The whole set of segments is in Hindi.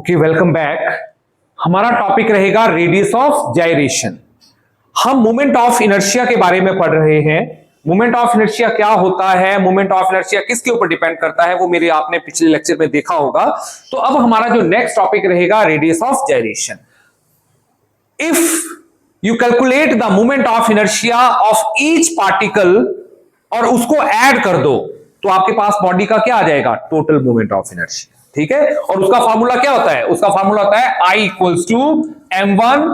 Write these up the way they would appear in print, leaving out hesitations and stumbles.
Okay, welcome back. हमारा टॉपिक रहेगा रेडियस ऑफ जाइरेशन। हम मोमेंट ऑफ इनर्शिया के बारे में पढ़ रहे हैं। मोमेंट ऑफ इनर्शिया क्या होता है, मोमेंट ऑफ इनर्शिया किसके ऊपर डिपेंड करता है, वो मेरे आपने पिछले लेक्चर में देखा होगा। तो अब हमारा जो नेक्स्ट टॉपिक रहेगा radius of gyration. If you calculate the moment of inertia of each particle और उसको ऐड कर दो तो आपके पास बॉडी का क्या आ जाएगा, टोटल मोमेंट ऑफ इनर्शिया। ठीक है, और उसका फार्मूला क्या होता है, उसका फार्मूला होता है I equals to m1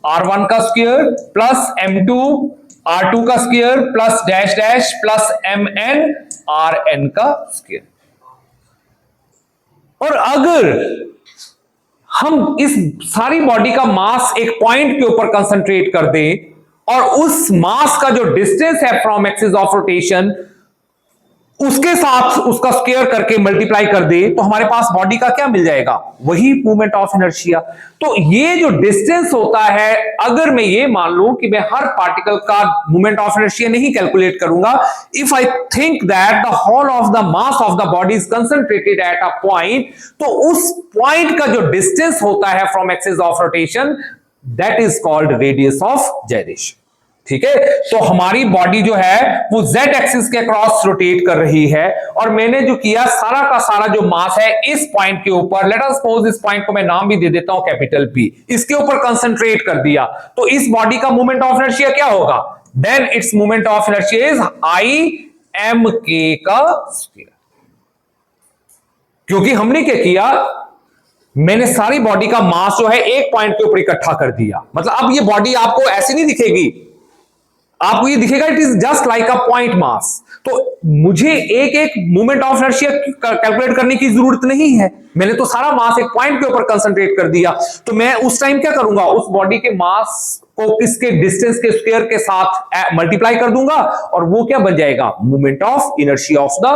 r1 का स्क्वायर प्लस m2 r2 का square plus dash dash plus mn rn का स्क्वायर। और अगर हम इस सारी बॉडी का मास एक पॉइंट के ऊपर कंसंट्रेट कर दें और उस मास का जो डिस्टेंस है फ्रॉम एक्सिस ऑफ रोटेशन उसके साथ उसका स्क्वायर करके मल्टीप्लाई कर दे तो हमारे पास बॉडी का क्या मिल जाएगा, वही मोमेंट ऑफ इनर्शिया। तो ये जो डिस्टेंस होता है, अगर मैं ये मान लूं कि मैं हर पार्टिकल का मोमेंट ऑफ इनर्शिया नहीं कैलकुलेट करूंगा, if I think that the whole of the mass of the body is concentrated at a point, तो उस पॉइंट का जो डिस्टेंस होता है from axis of rotation that is called radius of gyration. ठीक है, तो हमारी बॉडी जो है वो z एक्सिस के क्रॉस रोटेट कर रही है और मैंने जो किया सारा का सारा जो मास है इस पॉइंट के ऊपर, लेट अस सपोज इस पॉइंट को मैं नाम भी दे देता हूं कैपिटल P, इसके ऊपर कंसंट्रेट कर दिया तो इस बॉडी का मोमेंट ऑफ इनर्शिया क्या होगा, then it's moment of inertia is I mk का स्क्वायर। क्योंकि हमने क्या किया, मैंने सारी बॉडी का मास जो है एक पॉइंट के ऊपर इकट्ठा कर दिया। मतलब अब ये बॉडी आपको ऐसे नहीं दिखेगी, आपको ये दिखेगा it is just like a point mass. तो मुझे एक एक मोमेंट ऑफ इनर्शिया कैलकुलेट करने की जरूरत नहीं है, मैंने तो सारा मास एक पॉइंट के ऊपर कंसंट्रेट कर दिया। तो मैं उस टाइम क्या करूंगा, उस बॉडी के मास को किसके डिस्टेंस के स्क्वायर के साथ मल्टीप्लाई कर दूंगा और वो क्या बन जाएगा, moment of inertia of the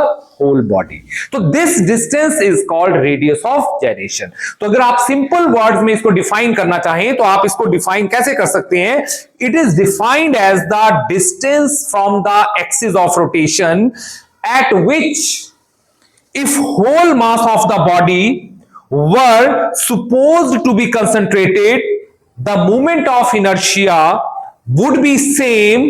whole body. तो this distance is called radius of gyration. तो अगर आप सिंपल वर्ड्स में इसको डिफाइन करना चाहें तो आप इसको डिफाइन कैसे कर सकते हैं, it is defined as the distance from the axis of rotation at which if whole mass of the body were supposed to be concentrated, the moment of inertia would be same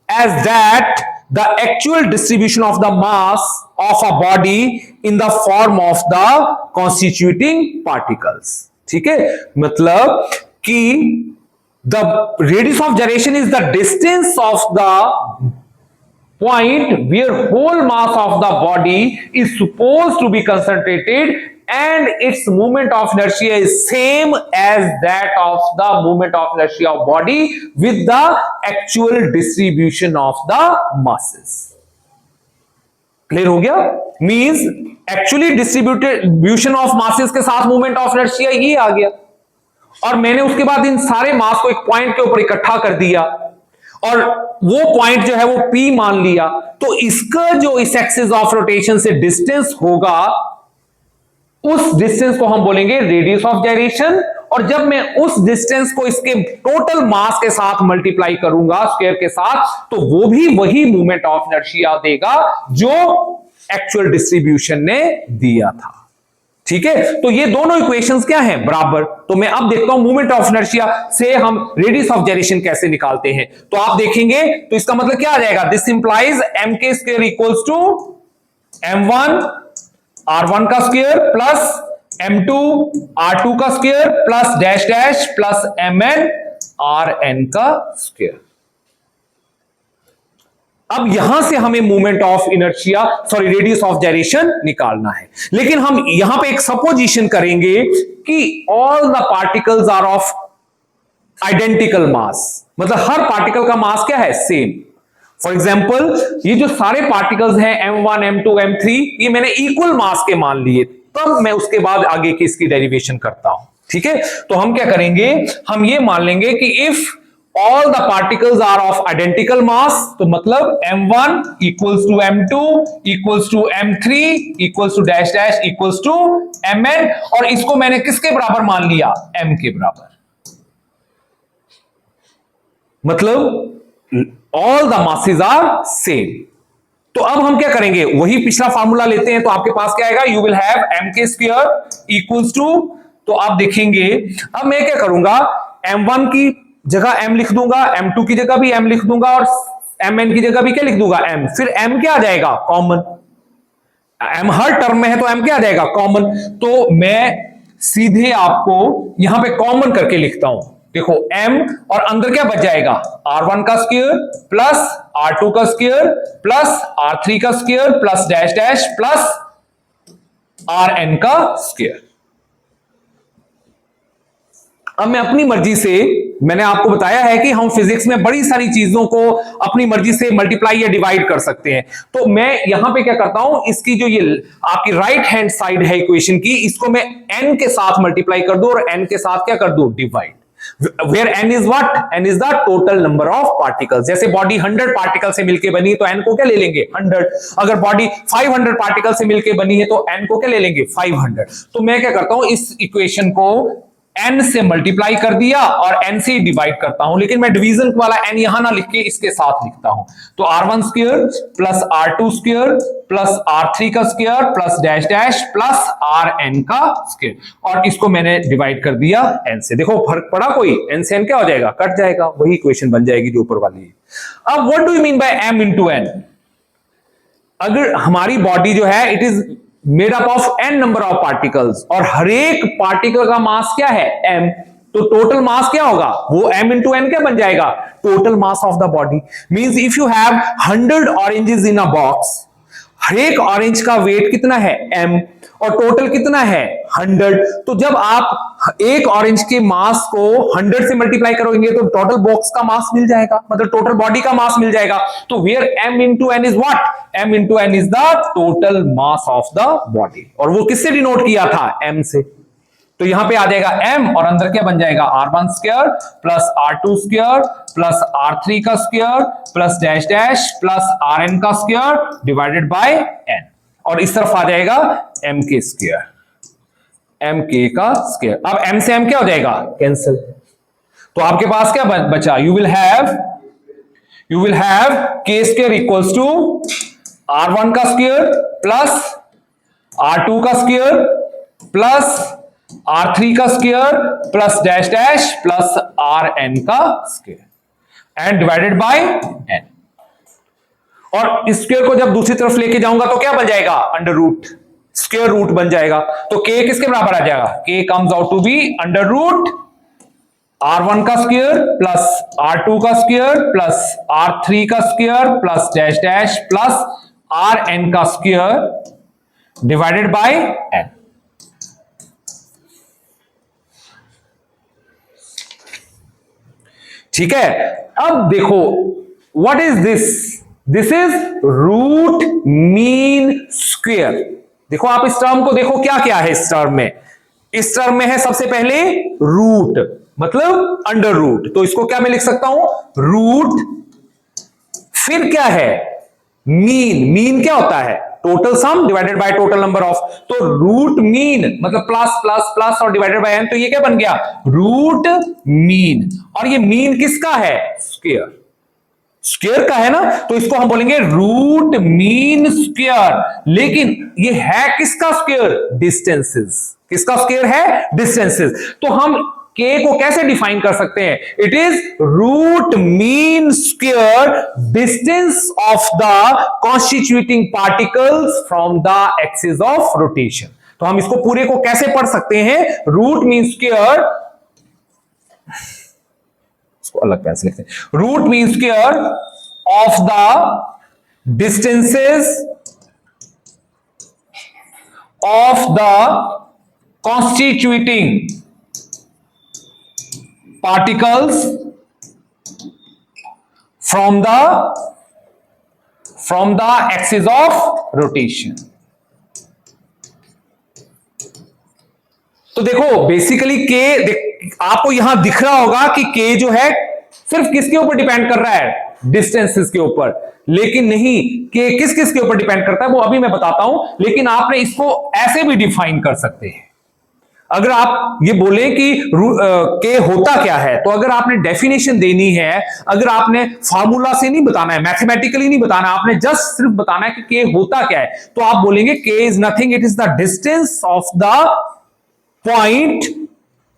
as that the actual distribution of the mass of a body in the form of the constituting particles। ठीक है, मतलब कि the radius of gyration is the distance of the point where whole mass of the body is supposed to be concentrated and its moment of inertia is same as that of the moment of inertia of body with the actual distribution of the masses। Clear हो गया, means actually distribution of masses के साथ मोमेंट ऑफ इनर्शिया ये आ गया और मैंने उसके बाद इन सारे मास को एक पॉइंट के ऊपर इकट्ठा कर दिया और वो पॉइंट जो है वो P मान लिया। तो इसका जो इस एक्सिस ऑफ रोटेशन से डिस्टेंस होगा उस डिस्टेंस को हम बोलेंगे रेडियस ऑफ जाइरेशन। और जब मैं उस डिस्टेंस को इसके टोटल मास के साथ मल्टीप्लाई करूंगा स्क्वायर के साथ, तो वो भी वही मोमेंट ऑफ इनर्शिया देगा जो एक्चुअल डिस्ट्रीब्यूशन ने दिया था। ठीक है, तो ये दोनों इक्वेशंस क्या हैं, बराबर। तो मैं अब देखता हूं मोमेंट ऑफ इनर्शिया से हम रेडियस ऑफ जाइरेशन कैसे निकालते हैं। तो आप देखेंगे तो इसका मतलब क्या आ जाएगा, this implies mk square equals to m1 r1 का स्क्वायर प्लस m2 r2 का square plus dash dash plus mn rn का स्क्वायर। अब यहां से हमें moment of inertia radius of gyration निकालना है, लेकिन हम यहां पे एक सपोजिशन करेंगे कि all the particles are of identical mass, मतलब हर पार्टिकल का मास क्या है, सेम। फॉर एग्जांपल ये जो सारे पार्टिकल्स हैं m1 m2 m3 ये मैंने इक्वल मास के मान लिए, तब मैं उसके बाद आगे की इसकी डेरिवेशन करता हूं। ठीक है, तो हम क्या करेंगे, हम ये मान लेंगे कि if all the particles are of identical mass, तो मतलब m1 equals to m2 equals to m3 equals to dash dash equals to mn, और इसको मैंने किसके बराबर मान लिया, m के बराबर। मतलब all the masses are same। तो अब हम क्या करेंगे, वही पिछला फार्मूला लेते हैं। तो आपके पास क्या आएगा, you will have mk square equals to तो आप देखेंगे अब मैं क्या करूंगा, m1 की जगह m लिख दूंगा, m2 की जगह भी m लिख दूंगा और mn की जगह भी क्या लिख दूंगा, m। फिर m क्या आ जाएगा, कॉमन। m हर टर्म में है तो m क्या आ जाएगा, कॉमन। तो मैं सीधे आपको यहां पे कॉमन करके लिखता हूं। देखो m और अंदर क्या बच जाएगा, r1 का स्क्वायर प्लस r2 का स्क्वायर प्लस r3 का square plus dash dash plus rn का स्क्वायर। अब मैं अपनी मर्जी से, मैंने आपको बताया है कि हम फिजिक्स में बड़ी सारी चीजों को अपनी मर्जी से मल्टीप्लाई या डिवाइड कर सकते हैं। तो मैं यहां पे क्या करता हूं, इसकी जो ये आपकी राइट हैंड साइड है इक्वेशन की, इसको मैं n के साथ मल्टीप्लाई कर दूं और n के साथ क्या कर दूं, divide. Where n is what? n is the total number of particles। जैसे बॉडी 100 पार्टिकल से मिलकर बनी है तो n को क्या ले लेंगे, 100। अगर बॉडी 500 पार्टिकल से मिलकर बनी है तो n को क्या ले लेंगे, 500। तो मैं क्या करता हूं, इस इक्वेशन को n से मल्टीप्लाई कर दिया और n से डिवाइड करता हूं, लेकिन मैं डिवीजन वाला n यहां ना लिख के इसके साथ लिखता हूं। तो r1 square plus r2 square plus r3 का square plus dash dash plus rn का स्क्वायर, और इसको मैंने डिवाइड कर दिया n से। देखो फर्क पड़ा कोई, n से n क्या हो जाएगा, कट जाएगा, वही इक्वेशन बन जाएगी जो ऊपर वाली है। अब what do you mean by m into n? अगर हमारी बॉडी जो है it is made up of n number of particles और हर एक पार्टिकल का मास क्या है, m। तो टोटल मास क्या होगा, वो m इंटू n क्या बन जाएगा, total mass of the body. Means if you have 100 oranges in a box, हर एक ऑरेंज का वेट कितना है, m, और टोटल कितना है, 100। तो जब आप एक ऑरेंज के मास को 100 से मल्टीप्लाई करोगे तो टोटल बॉक्स का मास मिल जाएगा, मतलब टोटल बॉडी का मास मिल जाएगा। तो where m into n is what, m into n is the total mass of the body. और वो किससे डिनोट किया था, m से। तो यहां पे आ जाएगा m और अंदर क्या बन जाएगा, r1 square plus r2 square plus r3 का square plus dash dash plus rn का स्क्वायर डिवाइडेड बाय n, और इस तरफ आ जाएगा m के स्क्वायर, m k का स्क्वायर। अब m से m क्या हो जाएगा, कैंसिल। तो आपके पास क्या बचा, you will have k square equals to r1 का स्क्वायर प्लस r2 का स्क्वायर प्लस r3 का square plus dash dash plus rn का square and divided by n। और इस स्क्वायर को जब दूसरी तरफ लेके जाऊंगा तो क्या बन जाएगा, अंडर रूट, स्क्वायर रूट बन जाएगा। तो k किसके बराबर आ जाएगा, k comes out to be under root r1 का स्क्वायर प्लस r2 का स्क्वायर प्लस r3 का square plus dash dash plus rn का स्क्वायर डिवाइडेड बाय n। ठीक है, अब देखो what is this, this is root mean square. देखो आप इस टर्म को देखो, क्या क्या है इस टर्म में, इस टर्म में है सबसे पहले रूट, मतलब अंडर रूट। तो इसको क्या मैं लिख सकता हूं, रूट, फिर क्या है, मीन। मीन क्या होता है, total sum divided by total number of. तो रूट मीन मतलब प्लस प्लस प्लस और डिवाइडेड बाय n, तो ये क्या बन गया, रूट मीन। और ये मीन किसका है, स्क्वायर, स्क्वायर का है ना, तो इसको हम बोलेंगे रूट मीन स्क्वायर। लेकिन ये है किसका स्क्वायर, डिस्टेंसेस। किसका स्क्वायर है, डिस्टेंसेस। तो हम k को कैसे डिफाइन कर सकते हैं, it is root mean square distance of the constituting particles from the axis of rotation. तो हम इसको पूरे को कैसे पढ़ सकते हैं, रूट मीन स्क्वायर, इसको अलग पेन से लिखते हैं, root mean square of the distances of the constituting particles from the axis of rotation। तो देखो बेसिकली k आपको यहां दिख रहा होगा कि k जो है सिर्फ किसके ऊपर डिपेंड कर रहा है, डिस्टेंसेस के ऊपर, लेकिन नहीं, k किस किस के ऊपर डिपेंड करता है वो अभी मैं बताता हूं। लेकिन आपने इसको ऐसे भी डिफाइन कर सकते हैं। अगर आप ये बोले कि k होता क्या है, तो अगर आपने डेफिनेशन देनी है, अगर आपने फार्मूला से नहीं बताना है, मैथमेटिकली नहीं बताना, आपने जस्ट सिर्फ बताना है कि k होता क्या है, तो आप बोलेंगे k is nothing, it is the distance of the point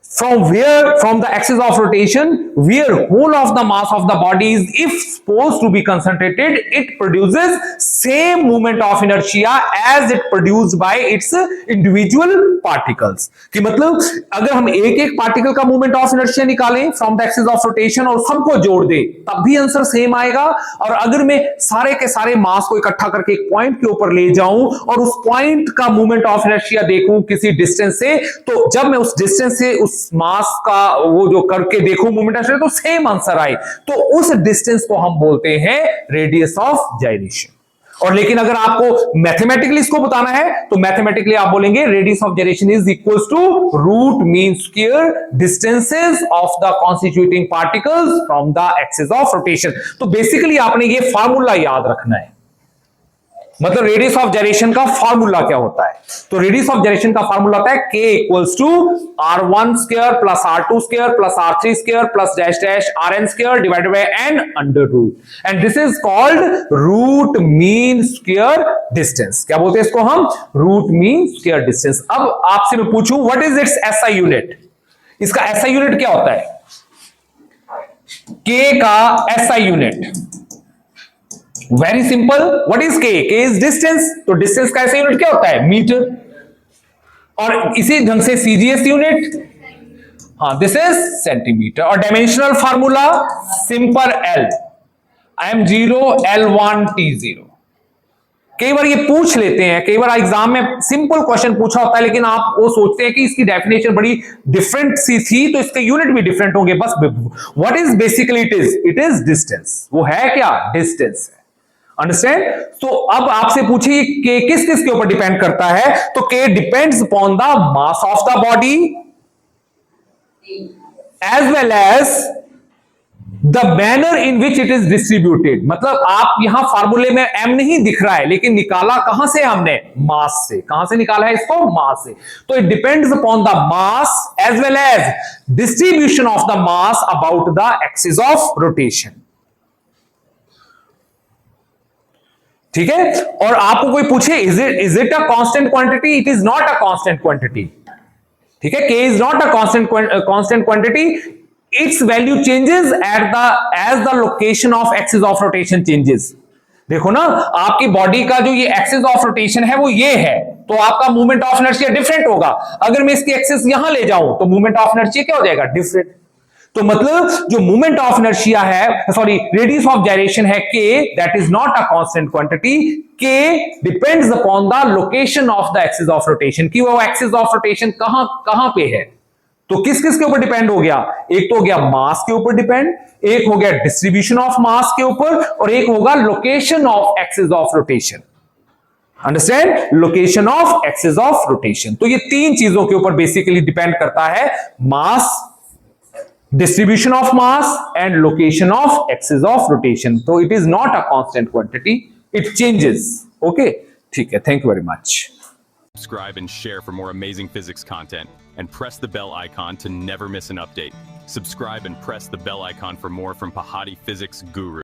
from the axis of rotation, where whole of the mass of the body is if supposed to be concentrated, it produces same moment of inertia as it produced by its individual particles. कि मतलब अगर हम एक एक पार्टिकल का मोमेंट ऑफ इनर्शिया निकालें from the axis of rotation और सबको जोड़ दे, तब भी आंसर सेम आएगा। और अगर मैं सारे के सारे मास को इकट्ठा करके एक पॉइंट के ऊपर ले जाऊं और उस पॉइंट का मोमेंट ऑफ इनर्शिया देखूं किसी डिस्टेंस से, तो जब मैं उस डिस्टेंस से उस मास का वो जो करके देखूं मोमेंट ऑफ तो सेम आंसर आए, तो उस डिस्टेंस को हम बोलते हैं रेडियस ऑफ जाइरेशन। और लेकिन अगर आपको मैथमेटिकली इसको बताना है तो मैथमेटिकली आप बोलेंगे radius of gyration is equals to root mean square distances of the constituting particles from the axis of rotation. तो बेसिकली आपने ये फार्मूला याद रखना है, मतलब रेडियस ऑफ जाइरेशन का फार्मूला क्या होता है। तो रेडियस ऑफ जाइरेशन का फार्मूला होता है k equals to r1 square plus r2 square plus r3 square plus dash dash rn square divided by n under root, and this is called root mean square distance. क्या बोलते हैं इसको हम? Root mean square distance. अब आपसे मैं पूछूं what is its SI unit, इसका SI यूनिट क्या होता है? k का SI unit very simple, what is k? k is distance, तो डिस्टेंस का ऐसा यूनिट क्या होता है? मीटर। और इसी ढंग से CGS यूनिट, हाँ दिस इज सेंटीमीटर। और dimensional formula simple L, m0 L1 T0। कई बार ये पूछ लेते हैं, कई बार एग्जाम में सिंपल क्वेश्चन पूछा होता है, लेकिन आप वो सोचते हैं कि इसकी डेफिनेशन बड़ी डिफरेंट सी थी तो इसके यूनिट भी डिफरेंट होंगे। बस what is basically it is distance. वो है क्या? डिस्टेंस है। अंडरस्टैंड? तो अब आपसे पूछिए के किस किस के ऊपर डिपेंड करता है, तो K depends upon the mass of the body as well as the manner in which it is distributed. मतलब आप यहां फार्मूले में m नहीं दिख रहा है, लेकिन निकाला कहां से हमने? मास से। कहां से निकाला है इसको? मास से। तो it depends upon the mass as well as distribution of the mass about the axis of rotation. ठीक है? और आपको कोई पूछे is it a constant quantity? It is not a constant quantity. ठीक है? k is not a constant quantity, its value changes as the location of axis of rotation changes. देखो ना, आपकी बॉडी का जो ये एक्सिस ऑफ रोटेशन है वो ये है, तो आपका मूवमेंट ऑफ इनर्शिया डिफरेंट होगा। अगर मैं इसकी एक्सिस यहां ले जाऊं तो मूवमेंट ऑफ इनर्शिया क्या हो जाएगा? डिफरेंट। तो मतलब जो मूवमेंट ऑफ इनर्शिया है, सॉरी रेडियस ऑफ जाइरेशन है k, that is not a constant quantity. k depends upon the location of the axis of rotation, कि वो एक्सिस ऑफ रोटेशन कहां पे है। तो किस किस के ऊपर डिपेंड हो गया? एक तो हो गया मास के ऊपर डिपेंड, एक हो गया डिस्ट्रीब्यूशन ऑफ मास के ऊपर, और एक होगा location of axis of rotation. Understand? Location of axis of rotation. तो ये तीन चीजों के ऊपर बेसिकली डिपेंड करता है, मास, distribution of mass and location of axis of rotation. So it is not a constant quantity, it changes. Okay, ठीक है, thank you very much. Subscribe and share for more amazing physics content, and press the bell icon to never miss an update. Subscribe and press the bell icon for more from Pahati Physics Guru.